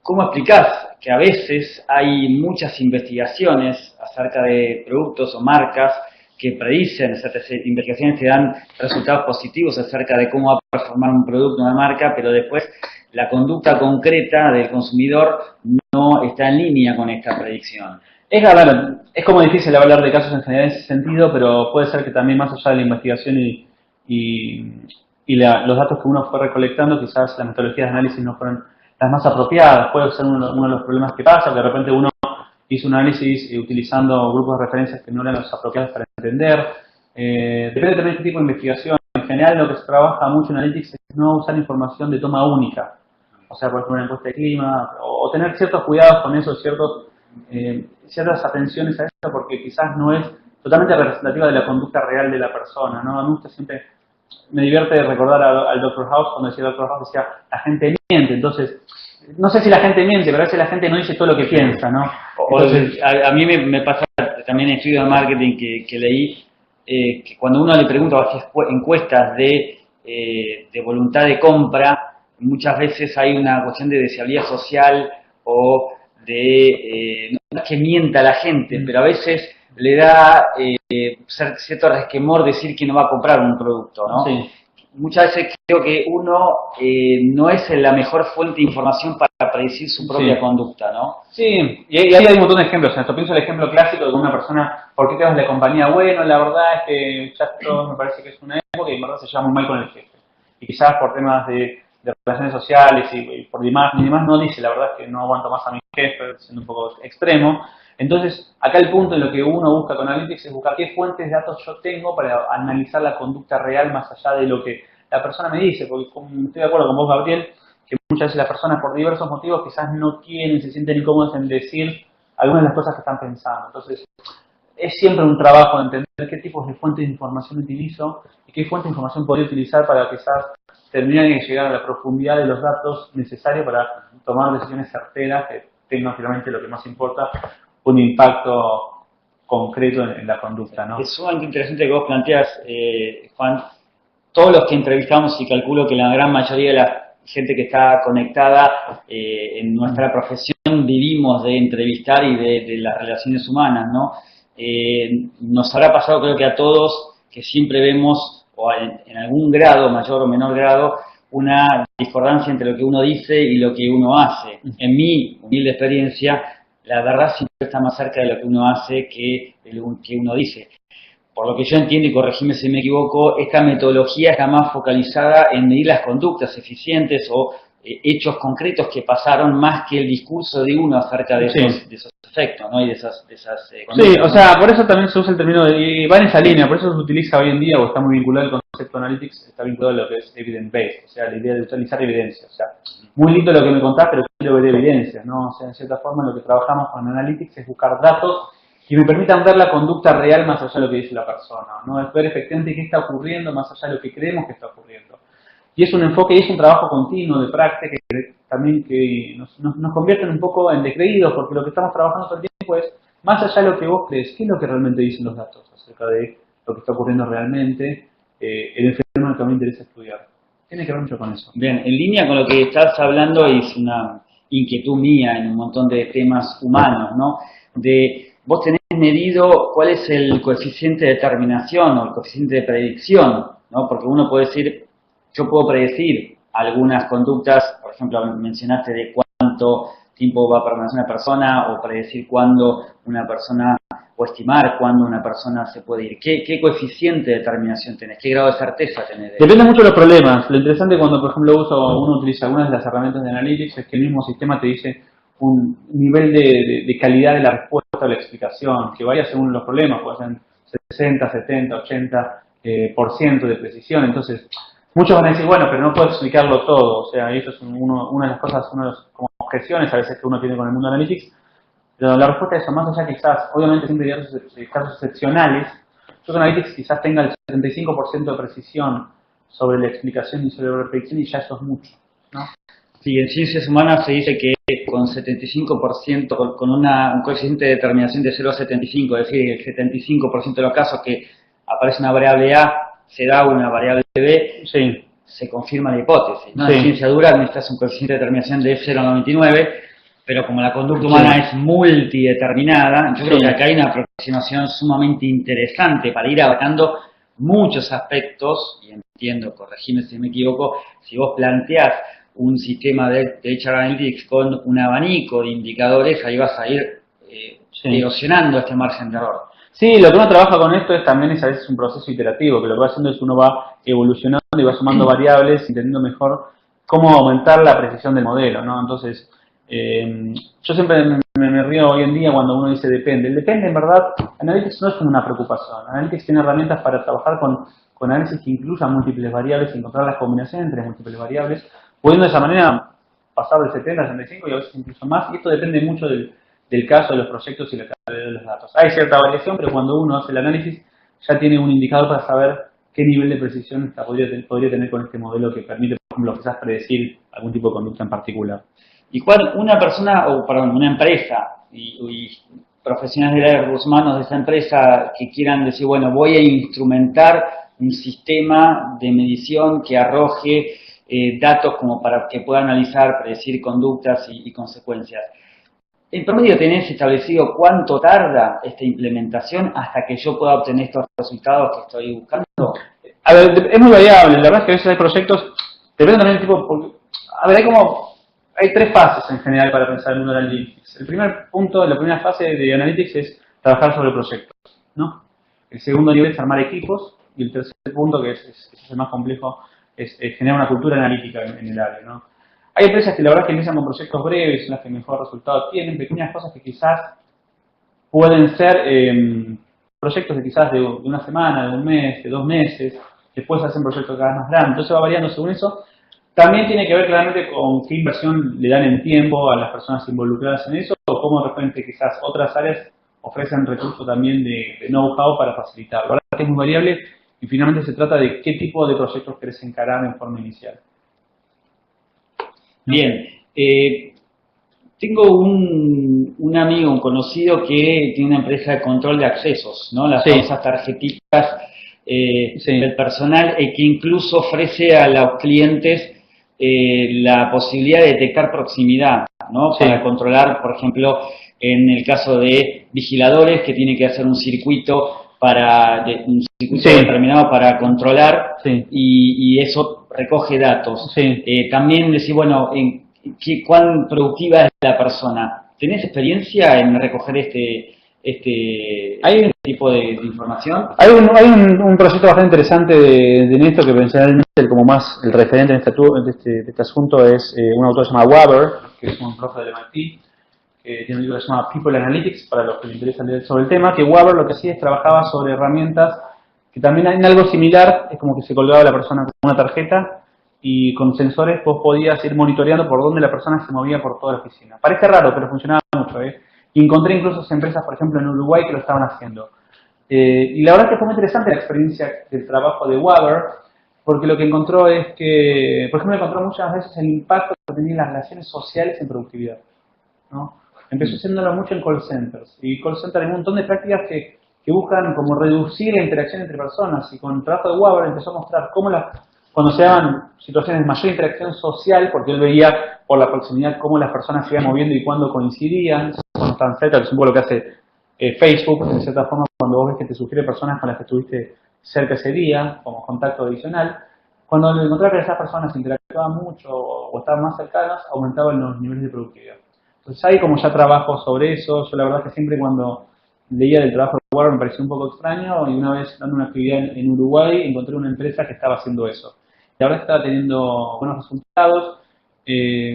¿cómo explicás que a veces hay muchas investigaciones acerca de productos o marcas que predicen, esas investigaciones que dan resultados positivos acerca de cómo va a performar un producto o una marca, pero después la conducta concreta del consumidor no está en línea con esta predicción? Es como difícil hablar de casos en general en ese sentido, pero puede ser que también más allá de la investigación los datos que uno fue recolectando, quizás las metodologías de análisis no fueron las más apropiadas. Puede ser uno de los problemas que pasa, que de repente uno hizo un análisis utilizando grupos de referencias que no eran los apropiados para entender. Depende también de qué tipo de investigación. En general lo que se trabaja mucho en Analytics es no usar información de toma única. O sea, por ejemplo, una encuesta de clima, o tener ciertos cuidados con eso, ciertas atenciones a eso, porque quizás no es totalmente representativa de la conducta real de la persona, ¿no? A mí me gusta siempre me divierte recordar al Dr. House, cuando decía Dr. House, decía, la gente miente. Entonces, no sé si la gente miente, pero a veces la gente no dice todo lo que piensa, ¿no? Entonces, a mí me pasa también en estudio de marketing que leí, que cuando uno le pregunta o hace encuestas de voluntad de compra, muchas veces hay una cuestión de deseabilidad social o no es que mienta a la gente, pero a veces le da cierto resquemor decir que no va a comprar un producto, ¿no? Sí. Muchas veces creo que uno no es la mejor fuente de información para predecir su propia conducta, ¿no? Sí, y ahí hay un montón de ejemplos. En esto pienso el ejemplo clásico de una persona, ¿por qué te vas de la compañía? Bueno, la verdad es que ya esto me parece que es una época y en verdad se lleva muy mal con el jefe. Y quizás por temas de relaciones sociales y por demás, no dice, la verdad es que no aguanto más a mi jefe, siendo un poco extremo. Entonces, acá el punto en lo que uno busca con Analytics es buscar qué fuentes de datos yo tengo para analizar la conducta real más allá de lo que la persona me dice, porque estoy de acuerdo con vos, Gabriel, que muchas veces las personas por diversos motivos quizás no quieren, se sienten incómodos en decir algunas de las cosas que están pensando. Entonces, es siempre un trabajo de entender qué tipos de fuentes de información utilizo y qué fuentes de información podría utilizar para quizás terminar de llegar a la profundidad de los datos necesarios para tomar decisiones certeras que tengan finalmente lo que más importa, un impacto concreto en la conducta, ¿no? Es sumamente interesante que vos planteas, Juan. Todos los que entrevistamos, y calculo que la gran mayoría de la gente que está conectada en nuestra profesión vivimos de entrevistar y de las relaciones humanas, ¿no? Nos habrá pasado, creo que a todos, que siempre vemos, o en algún grado, mayor o menor grado, una discordancia entre lo que uno dice y lo que uno hace. En mi humilde experiencia, la verdad siempre está más cerca de lo que uno hace que lo que uno dice. Por lo que yo entiendo, y corregime si me equivoco, esta metodología está más focalizada en medir las conductas eficientes o hechos concretos que pasaron más que el discurso de uno acerca de esos efectos, ¿no? Y de esas conductas. Sí, o sea, por eso también se usa el término y va en esa línea, por eso se utiliza hoy en día o está muy vinculado el concepto analytics, está vinculado a lo que es evidence-based, o sea, la idea de utilizar evidencia. O sea, muy lindo lo que me contás, pero quiero ver evidencias, ¿no? O sea, en cierta forma lo que trabajamos con analytics es buscar datos que me permitan ver la conducta real más allá de lo que dice la persona, ¿no? Es ver efectivamente qué está ocurriendo más allá de lo que creemos que está ocurriendo. Y es un enfoque y es un trabajo continuo de práctica que también que nos convierten un poco en descreídos, porque lo que estamos trabajando todo el tiempo es, más allá de lo que vos crees, ¿qué es lo que realmente dicen los datos acerca de lo que está ocurriendo realmente? El fenómeno que a mí me interesa estudiar. Tiene que ver mucho con eso. Bien, en línea con lo que estás hablando, es una inquietud mía en un montón de temas humanos, ¿no? Vos tenés medido cuál es el coeficiente de determinación o el coeficiente de predicción, ¿no? Porque uno puede decir, yo puedo predecir algunas conductas, por ejemplo, mencionaste de cuánto tiempo va a permanecer una persona, o predecir cuándo una persona, o estimar cuándo una persona se puede ir. ¿Qué coeficiente de determinación tenés? ¿Qué grado de certeza tenés? Depende mucho de los problemas. Lo interesante cuando, por ejemplo, uno utiliza algunas de las herramientas de Analytics es que el mismo sistema te dice un nivel de calidad de la respuesta o la explicación, que varía según los problemas, puede ser 60, 70, 80% de precisión. Entonces, muchos van a decir, bueno, pero no puedo explicarlo todo. O sea, y eso es una de las cosas, una de las como objeciones a veces que uno tiene con el mundo Analytics. Pero la respuesta es eso, más allá quizás, obviamente siempre hay casos excepcionales. Yo con Analytics quizás tenga el 75% de precisión sobre la explicación y sobre la predicción, y ya eso es mucho, ¿no? Sí, en ciencias humanas se dice que con 75%, con un coeficiente de determinación de 0 a 75, es decir, el 75% de los casos que aparece una variable A, se da una variable B, se confirma la hipótesis, ¿no? En ciencia dura necesitas un coeficiente de determinación de 0,99, pero como la conducta humana es multideterminada, yo creo que acá hay una aproximación sumamente interesante para ir abarcando muchos aspectos, y entiendo, corregime si me equivoco, si vos planteás un sistema de HR Analytics con un abanico de indicadores, ahí vas a ir erosionando este margen de error. Sí, lo que uno trabaja con esto también es a veces un proceso iterativo, que lo que va haciendo es que uno va evolucionando y va sumando variables, entendiendo mejor cómo aumentar la precisión del modelo, ¿no? Entonces, yo siempre me río hoy en día cuando uno dice depende. El depende, en verdad, Analytics no es como una preocupación. Analytics tiene herramientas para trabajar con análisis que incluyan múltiples variables y encontrar las combinaciones entre múltiples variables, pudiendo de esa manera pasar del 70 al 65 y a veces incluso más. Y esto depende mucho del caso, de los proyectos y la calidad de los datos. Hay cierta variación, pero cuando uno hace el análisis ya tiene un indicador para saber qué nivel de precisión podría tener con este modelo que permite, por ejemplo, quizás predecir algún tipo de conducta en particular. Y cuando una persona, o perdón, una empresa y profesionales de recursos humanos de esa empresa que quieran decir, bueno, voy a instrumentar un sistema de medición que arroje datos como para que pueda analizar, predecir conductas y consecuencias. ¿En promedio tenés establecido cuánto tarda esta implementación hasta que yo pueda obtener estos resultados que estoy buscando? A ver, es muy variable. La verdad es que a veces hay proyectos, depende también del tipo. A ver, hay tres fases en general para pensar en un Analytics. El primer punto, la primera fase de Analytics es trabajar sobre proyectos, ¿no? El segundo nivel es armar equipos y el tercer punto, que es el más complejo, es generar una cultura analítica en el área, ¿no? Hay empresas que la verdad es que empiezan con proyectos breves, son las que mejor resultado tienen, pequeñas cosas que quizás pueden ser proyectos de quizás de una semana, de un mes, de 2 meses, después hacen proyectos cada vez más grandes, entonces va variando según eso. También tiene que ver claramente con qué inversión le dan en tiempo a las personas involucradas en eso, o cómo de repente quizás otras áreas ofrecen recursos también de know-how para facilitarlo. La verdad es que es muy variable y finalmente se trata de qué tipo de proyectos querés encarar en forma inicial. Bien, tengo un amigo, un conocido que tiene una empresa de control de accesos, ¿no? Las famosas tarjetitas del personal, que incluso ofrece a los clientes la posibilidad de detectar proximidad, ¿no? Para controlar, por ejemplo, en el caso de vigiladores que tienen que hacer un circuito determinado para controlar y eso recoge datos. También decir, bueno, cuán productiva es la persona. ¿Tenés experiencia en recoger este tipo de información? Hay un proyecto bastante interesante de Néstor que personalmente como más el referente en este asunto es un autor llamado Waber, que es un profe del MIT, que tiene un libro que se llama People Analytics, para los que les interesa leer sobre el tema, que Waber lo que hacía es trabajaba sobre herramientas que también en algo similar, es como que se colgaba la persona con una tarjeta y con sensores vos podías ir monitoreando por dónde la persona se movía por toda la oficina. Parece raro, pero funcionaba mucho, ¿eh? Y encontré incluso empresas, por ejemplo, en Uruguay que lo estaban haciendo. Y la verdad es que fue muy interesante la experiencia del trabajo de Waber, porque lo que encontró es que, por ejemplo, encontró muchas veces el impacto que tenían las relaciones sociales en productividad, ¿no? Empezó haciéndolo mucho en call centers. Y call center hay un montón de prácticas que buscan como reducir la interacción entre personas. Y con el trabajo de Waber empezó a mostrar cómo cuando se daban situaciones de mayor interacción social, porque él veía por la proximidad cómo las personas se iban moviendo y cuándo coincidían, cuando estaban cerca, que es un poco lo que hace Facebook, en cierta forma, cuando vos ves que te sugiere personas con las que estuviste cerca ese día, como contacto adicional. Cuando encontraba que esas personas interactuaban mucho o estaban más cercanas, aumentaban los niveles de productividad. Entonces hay como ya trabajo sobre eso. Yo la verdad que siempre cuando leía del trabajo de Waber me pareció un poco extraño y una vez dando una actividad en Uruguay encontré una empresa que estaba haciendo eso. Y ahora está teniendo buenos resultados.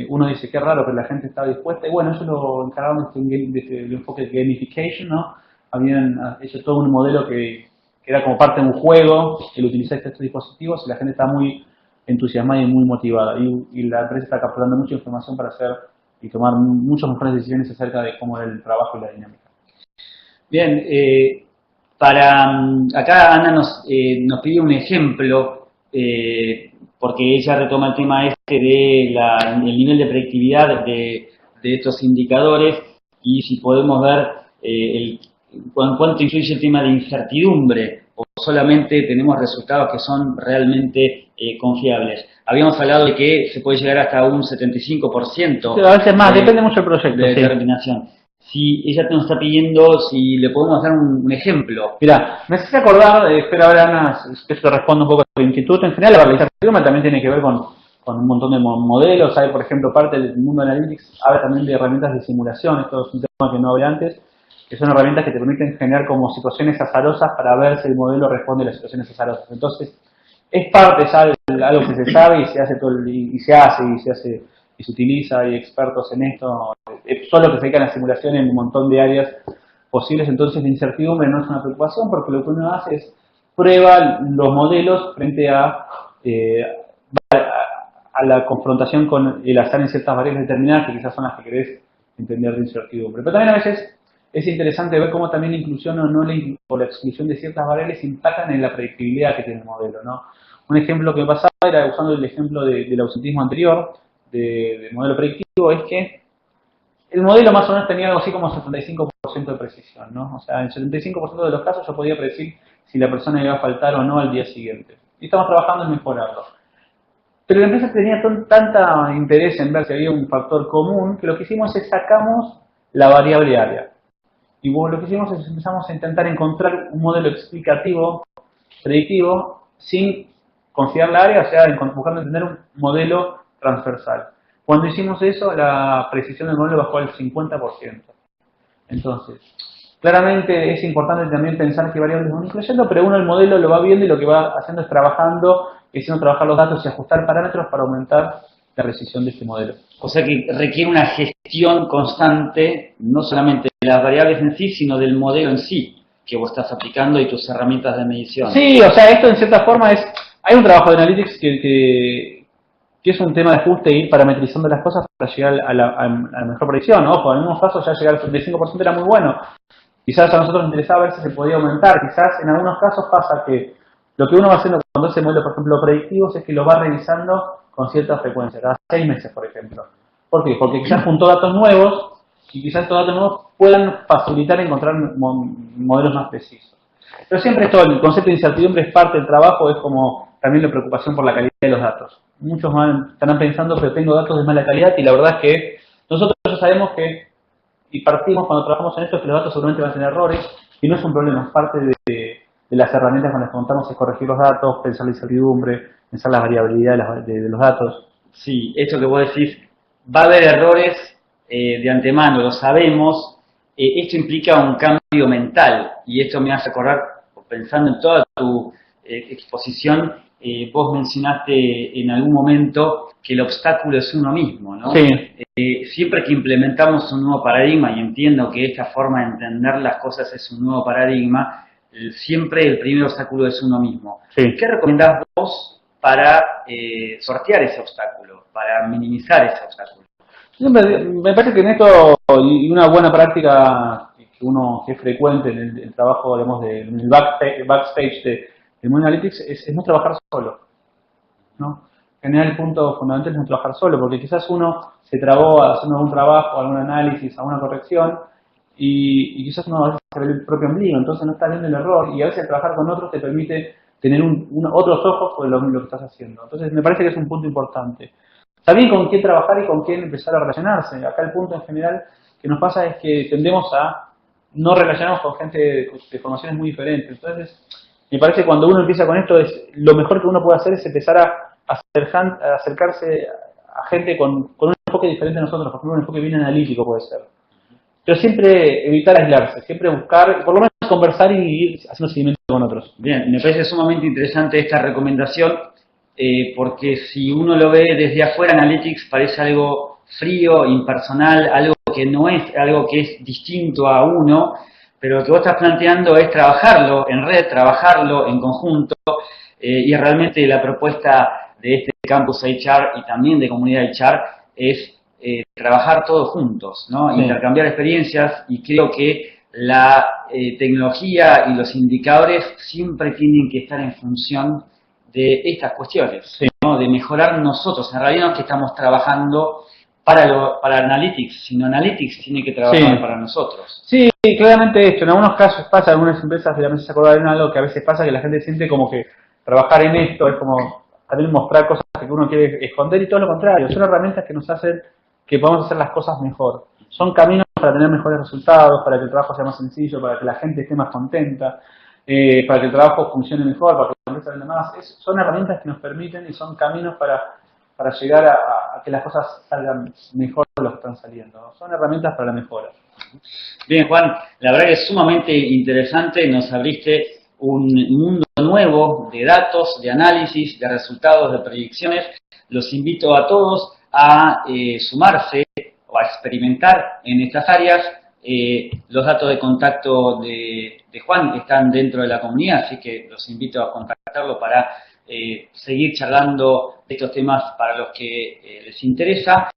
Uno dice, qué raro, pero la gente está dispuesta. Y bueno, ellos lo encargaron de enfoque de gamification, ¿no? Habían hecho todo un modelo que era como parte de un juego, que lo utilizaste estos dispositivos y la gente está muy entusiasmada y muy motivada. Y la empresa está capturando mucha información para hacer y tomar muchas mejores decisiones acerca de cómo era el trabajo y la dinámica. Bien, acá Ana nos pidió un ejemplo, porque ella retoma el tema de el nivel de predictividad de estos indicadores y si podemos ver cuánto influye el tema de incertidumbre o solamente tenemos resultados que son realmente confiables. Habíamos hablado de que se puede llegar hasta un 75%. Sí, a veces más, depende mucho del proyecto. De determinación. Si ella nos está pidiendo si le podemos dar un ejemplo. Mira, me hace acordar, espero ahora Ana, que eso responde un poco a tu inquietud. En general, la incertidumbre también tiene que ver con un montón de modelos. Hay, por ejemplo, parte del mundo Analytics, habla también de herramientas de simulación. Esto es un tema que no hablé antes, que son herramientas que te permiten generar como situaciones azarosas para ver si el modelo responde a las situaciones azarosas. Entonces, es parte ya de algo que se sabe y se hace y se utiliza, hay expertos en esto, solo que se dedican a simulación en un montón de áreas posibles, entonces la incertidumbre no es una preocupación porque lo que uno hace es prueba los modelos frente a la confrontación con el azar en ciertas variables determinadas que quizás son las que querés entender de incertidumbre. Pero también a veces es interesante ver cómo también la inclusión o no o la exclusión de ciertas variables impactan en la predictibilidad que tiene el modelo, ¿no? Un ejemplo que me pasaba era, usando el ejemplo del ausentismo anterior, del modelo predictivo, es que el modelo más o menos tenía algo así como 75% de precisión, ¿no? O sea, en 75% de los casos yo podía predecir si la persona iba a faltar o no al día siguiente. Y estamos trabajando en mejorarlo. Pero la empresa tenía tanta interés en ver si había un factor común, que lo que hicimos es sacamos la variable área. Y lo que hicimos es empezamos a intentar encontrar un modelo explicativo, predictivo, sin considerar la área, o sea, buscando entender un modelo transversal. Cuando hicimos eso, la precisión del modelo bajó al 50%. Entonces, claramente es importante también pensar qué variables van incluyendo, pero uno el modelo lo va viendo y lo que va haciendo es trabajando, haciendo trabajar los datos y ajustar parámetros para aumentar la precisión de este modelo. O sea que requiere una gestión constante, no solamente de las variables en sí, sino del modelo en sí que vos estás aplicando y tus herramientas de medición. Sí, o sea, esto en cierta forma hay un trabajo de Analytics que es un tema de ajuste e ir parametrizando las cosas para llegar a la mejor predicción. Ojo, en algunos casos ya llegar al 75% era muy bueno. Quizás a nosotros nos interesaba ver si se podía aumentar. Quizás en algunos casos pasa que lo que uno va haciendo cuando hace modelo, por ejemplo, predictivos, es que lo va revisando con cierta frecuencia, cada 6 meses, por ejemplo. ¿Por qué? Porque quizás juntó datos nuevos y quizás estos datos nuevos puedan facilitar encontrar modelos más precisos. Pero siempre el concepto de incertidumbre es parte del trabajo, es como también la preocupación por la calidad de los datos. Muchos estarán pensando, pero tengo datos de mala calidad, y la verdad es que nosotros ya sabemos que, y partimos cuando trabajamos en esto, que los datos seguramente van a tener errores, y no es un problema, es parte de las herramientas con las que contamos, es corregir los datos, pensar la incertidumbre, pensar la variabilidad de los datos. Sí, esto que vos decís, va a haber errores de antemano, lo sabemos. Esto implica un cambio mental, y esto me hace acordar, pensando en toda tu exposición, vos mencionaste en algún momento que el obstáculo es uno mismo, ¿no? Sí. Siempre que implementamos un nuevo paradigma, y entiendo que esta forma de entender las cosas es un nuevo paradigma, siempre el primer obstáculo es uno mismo. Sí. ¿Qué recomendás vos para sortear ese obstáculo, para minimizar ese obstáculo? Me parece que en esto, y una buena práctica que es frecuente en el trabajo, digamos, en el backstage de Moon Analytics, es no trabajar solo, ¿no? En general, el punto fundamental es no trabajar solo, porque quizás uno se trabó haciendo algún trabajo, algún análisis, alguna corrección, y quizás uno a veces se ve el propio ombligo, entonces no está viendo el error, y a veces trabajar con otros te permite tener otros ojos sobre lo que estás haciendo. Entonces me parece que es un punto importante. Saber con quién trabajar y con quién empezar a relacionarse. Acá el punto en general que nos pasa es que tendemos a no relacionarnos con gente de formaciones muy diferentes. Entonces, me parece que cuando uno empieza con esto, lo mejor que uno puede hacer es empezar a acercarse a gente con un enfoque diferente a nosotros, por ejemplo, un enfoque bien analítico puede ser. Pero siempre evitar aislarse, siempre buscar, por lo menos conversar y ir haciendo seguimiento con otros. Bien, me parece sumamente interesante esta recomendación, porque si uno lo ve desde afuera, Analytics parece algo frío, impersonal, algo que no es, algo que es distinto a uno, pero lo que vos estás planteando es trabajarlo en red, trabajarlo en conjunto, y realmente la propuesta de este Campus HR y también de Comunidad HR es trabajar todos juntos, ¿no? Sí. Intercambiar experiencias, y creo que la tecnología y los indicadores siempre tienen que estar en función de estas cuestiones, Sí. ¿no? De mejorar nosotros. En realidad no es que estamos trabajando para Analytics, sino Analytics tiene que trabajar para nosotros. Sí, claramente esto. En algunos casos pasa, algunas empresas de la mesa se acordaron algo que a veces pasa, que la gente siente como que trabajar en esto es como también mostrar cosas que uno quiere esconder, y todo lo contrario. Son herramientas que nos hacen que podamos hacer las cosas mejor. Son caminos para tener mejores resultados, para que el trabajo sea más sencillo, para que la gente esté más contenta, para que el trabajo funcione mejor, para que la empresa venda más. Son herramientas que nos permiten y son caminos para llegar a que las cosas salgan mejor de lo que están saliendo, ¿no? Son herramientas para la mejora. Bien, Juan, la verdad que es sumamente interesante, nos abriste un mundo nuevo de datos, de análisis, de resultados, de predicciones. Los invito a todos a sumarse o a experimentar en estas áreas. Los datos de contacto de Juan están dentro de la comunidad, así que los invito a contactarlo para seguir charlando de estos temas para los que les interesa.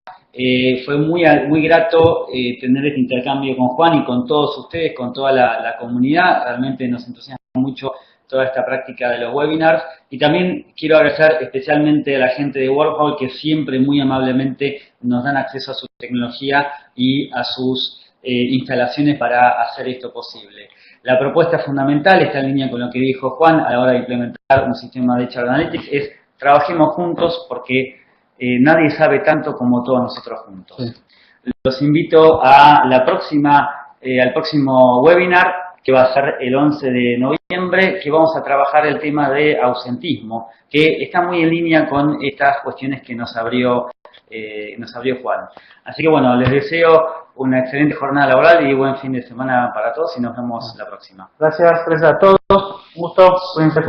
Fue muy grato tener este intercambio con Juan y con todos ustedes, con toda la comunidad. Realmente nos entusiasma mucho toda esta práctica de los webinars. Y también quiero agradecer especialmente a la gente de Warhol, que siempre muy amablemente nos dan acceso a su tecnología y a sus instalaciones para hacer esto posible. La propuesta fundamental está en línea con lo que dijo Juan a la hora de implementar un sistema de HR Analytics, es trabajemos juntos porque nadie sabe tanto como todos nosotros juntos. Sí. Los invito a al próximo webinar, que va a ser el 11 de noviembre, que vamos a trabajar el tema de ausentismo, que está muy en línea con estas cuestiones que nos abrió Juan. Así que bueno, les deseo una excelente jornada laboral y buen fin de semana para todos y nos vemos la próxima. Gracias a todos. Un gusto. Cuídense.